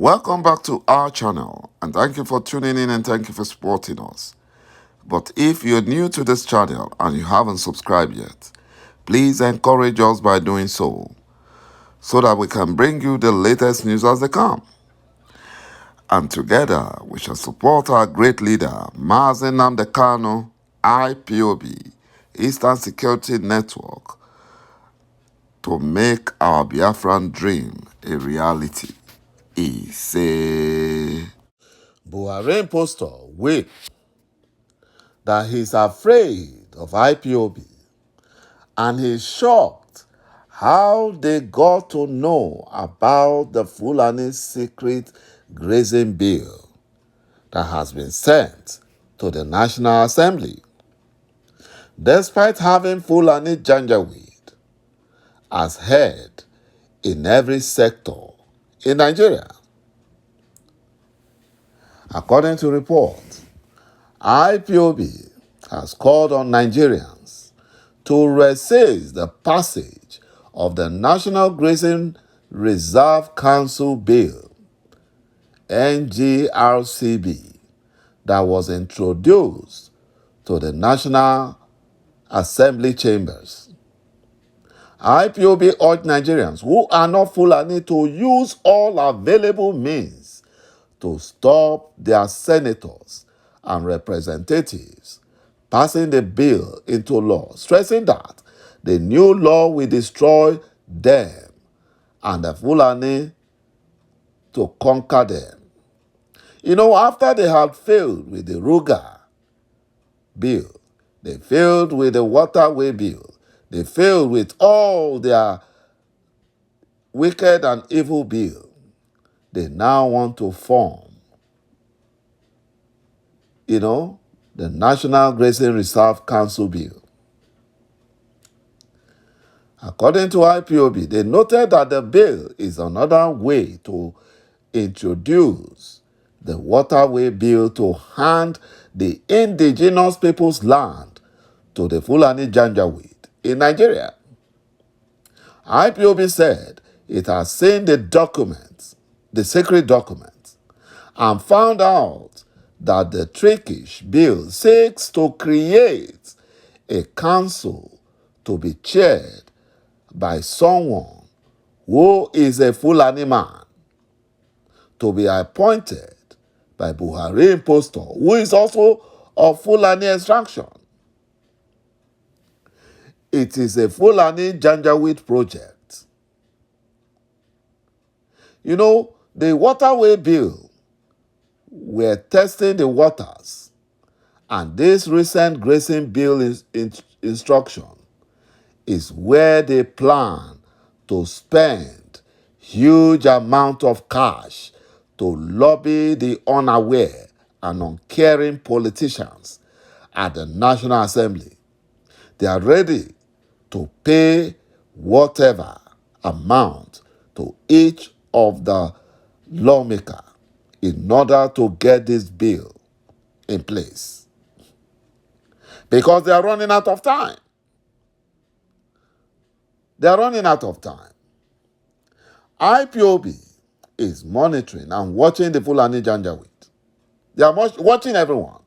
Welcome back to our channel, and thank you for tuning in and thank you for supporting us. But if you're new to this channel and you haven't subscribed yet, please encourage us by doing so that we can bring you the latest news as they come. And together we shall support our great leader, ນໍ드 káńù, IPOB, Eastern Security Network, to make our Biafran dream a reality. He say, Buhari impostor wait that he's afraid of IPOB and he's shocked how they got to know about the Fulani secret grazing bill that has been sent to the National Assembly. Despite having Fulani Janjaweed as head in every sector in Nigeria. According to reports, IPOB has called on Nigerians to resist the passage of the National Grazing Reserve Council Bill, NGRCB, that was introduced to the National Assembly chambers. IPOB urged Nigerians who are not Fulani to use all available means to stop their senators and representatives passing the bill into law, stressing that the new law will destroy them and the Fulani to conquer them. After they had failed with the Ruga bill, they failed with the Waterway bill, they failed with all their wicked and evil bill, they now want to form the National Grazing Reserve Council Bill. According to IPOB, they noted that the bill is another way to introduce the Waterway Bill to hand the indigenous people's land to the Fulani Janjaweed in Nigeria. IPOB said it has seen the documents, the secret documents, and found out that the trickish bill seeks to create a council to be chaired by someone who is a Fulani man, to be appointed by Buhari impostor, who is also of Fulani extraction. It is a Fulani Janjaweed project. The Waterway Bill were testing the waters, and this recent grazing bill instruction is where they plan to spend huge amount of cash to lobby the unaware and uncaring politicians at the National Assembly. They are ready to pay whatever amount to each of the lawmakers in order to get this bill in place. Because they are running out of time. They are running out of time. IPOB is monitoring and watching the Fulani Janjaweed. They are watching everyone.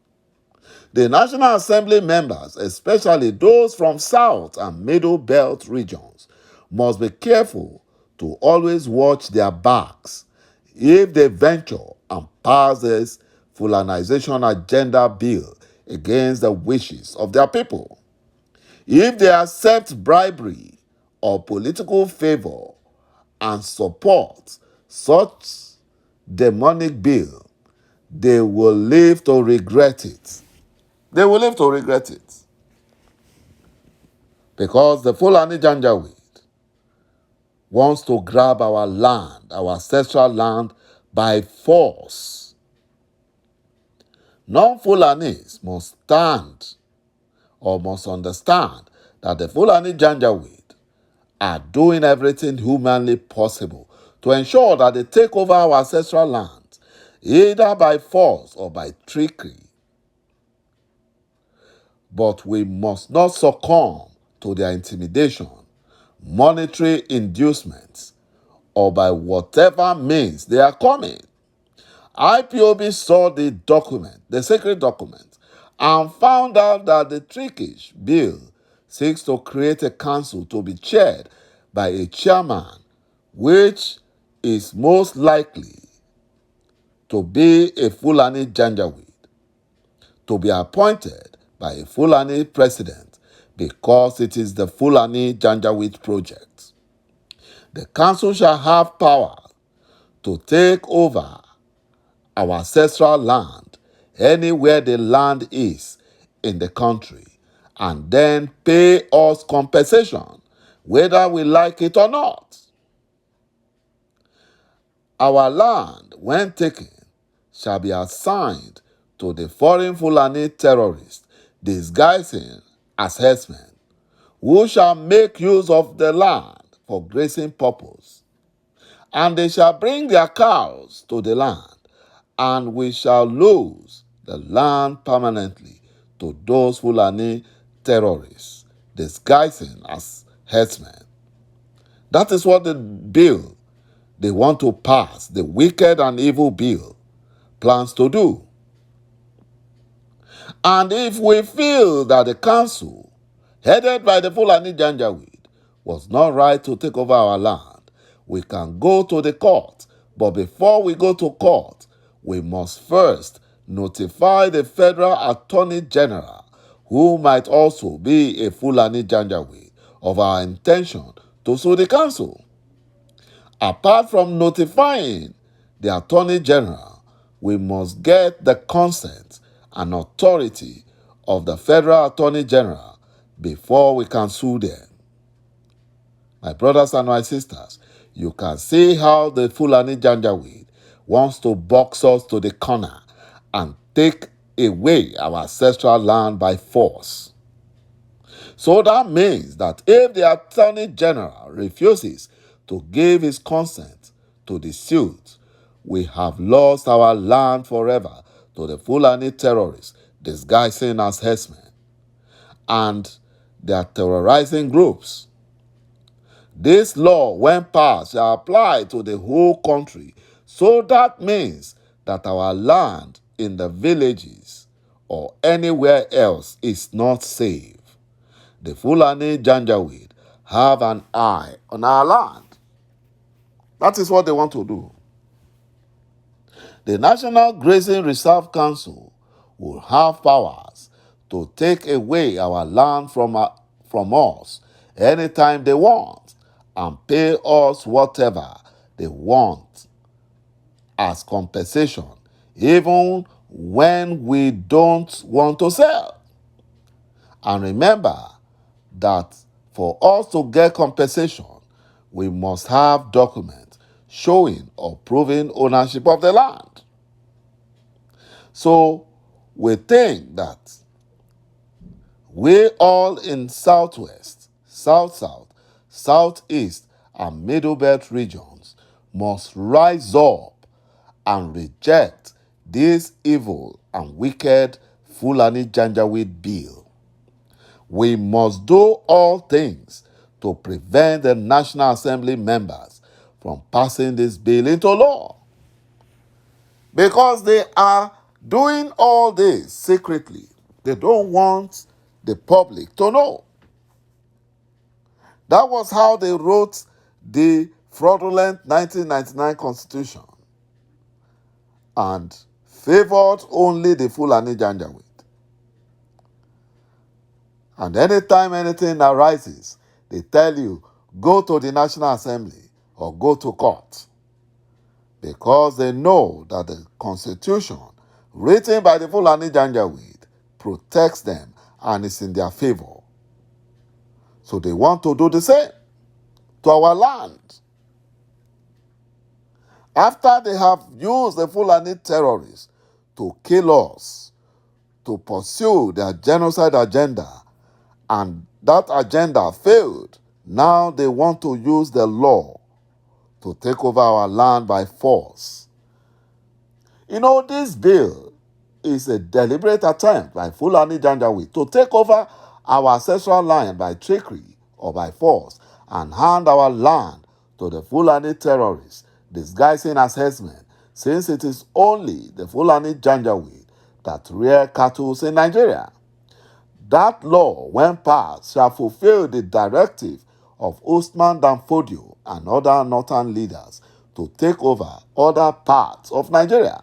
The National Assembly members, especially those from South and Middle Belt regions, must be careful to always watch their backs if they venture and pass this Fulanization agenda bill against the wishes of their people. If they accept bribery or political favor and support such demonic bill, they will live to regret it. They will live to regret it. Because the Fulani Janjaweed wants to grab our land, our ancestral land, by force. Non-Fulanis must stand or must understand that the Fulani Janjaweed are doing everything humanly possible to ensure that they take over our ancestral land, either by force or by trickery. But we must not succumb to their intimidation, monetary inducements, or by whatever means they are coming. IPOB saw the document, the secret document, and found out that the trickish bill seeks to create a council to be chaired by a chairman, which is most likely to be a Fulani Janjaweed, to be appointed by a Fulani president because it is the Fulani Janjaweed project. The council shall have power to take over our ancestral land anywhere the land is in the country and then pay us compensation whether we like it or not. Our land, when taken, shall be assigned to the foreign Fulani terrorists disguising as herdsmen, who shall make use of the land for grazing purpose. And they shall bring their cows to the land, and we shall lose the land permanently to those Fulani terrorists disguising as herdsmen. That is what the bill they want to pass, the wicked and evil bill, plans to do. And if we feel that the council, headed by the Fulani Janjaweed, was not right to take over our land, we can go to the court. But before we go to court, we must first notify the Federal Attorney General, who might also be a Fulani Janjaweed, of our intention to sue the council. Apart from notifying the Attorney General, we must get the consent and authority of the Federal Attorney General before we can sue them. My brothers and my sisters, you can see how the Fulani Janjaweed wants to box us to the corner and take away our ancestral land by force. So that means that if the Attorney General refuses to give his consent to the suit, we have lost our land forever to the Fulani terrorists disguising as herdsmen and their terrorizing groups. This law, when passed, shall apply to the whole country. So that means that our land in the villages or anywhere else is not safe. The Fulani Janjaweed have an eye on our land. That is what they want to do. The National Grazing Reserve Council will have powers to take away our land from us anytime they want and pay us whatever they want as compensation, even when we don't want to sell. And remember that for us to get compensation, we must have documents showing or proving ownership of the land. So we think that we all in Southwest, South-South, Southeast, and Middle Belt regions must rise up and reject this evil and wicked Fulani Janjaweed bill. We must do all things to prevent the National Assembly members from passing this bill into law. Because they are doing all this secretly. They don't want the public to know. That was how they wrote the fraudulent 1999 Constitution and favored only the Fulani Janjaweed. And anytime anything arises, they tell you, go to the National Assembly or go to court. Because they know that the Constitution written by the Fulani Janjaweed protects them and is in their favor. So they want to do the same to our land. After they have used the Fulani terrorists to kill us, to pursue their genocide agenda, and that agenda failed, now they want to use the law to take over our land by force. You know, this bill is a deliberate attempt by Fulani Janjaweed to take over our ancestral land by trickery or by force and hand our land to the Fulani terrorists disguising as herdsmen, since it is only the Fulani Janjaweed that rear cattle in Nigeria. That law, when passed, shall fulfill the directive of Usman Danfodio and other northern leaders to take over other parts of Nigeria,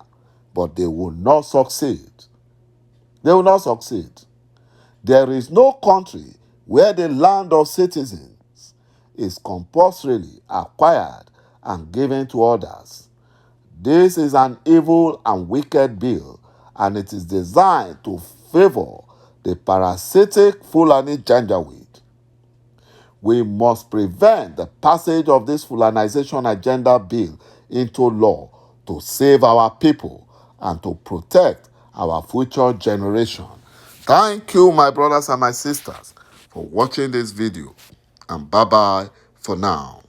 but they will not succeed. They will not succeed. There is no country where the land of citizens is compulsorily acquired and given to others. This is an evil and wicked bill, and it is designed to favor the parasitic Fulani Janjaweed. We must prevent the passage of this Fulanization agenda bill into law to save our people and to protect our future generation. Thank you, my brothers and my sisters, for watching this video, and bye-bye for now.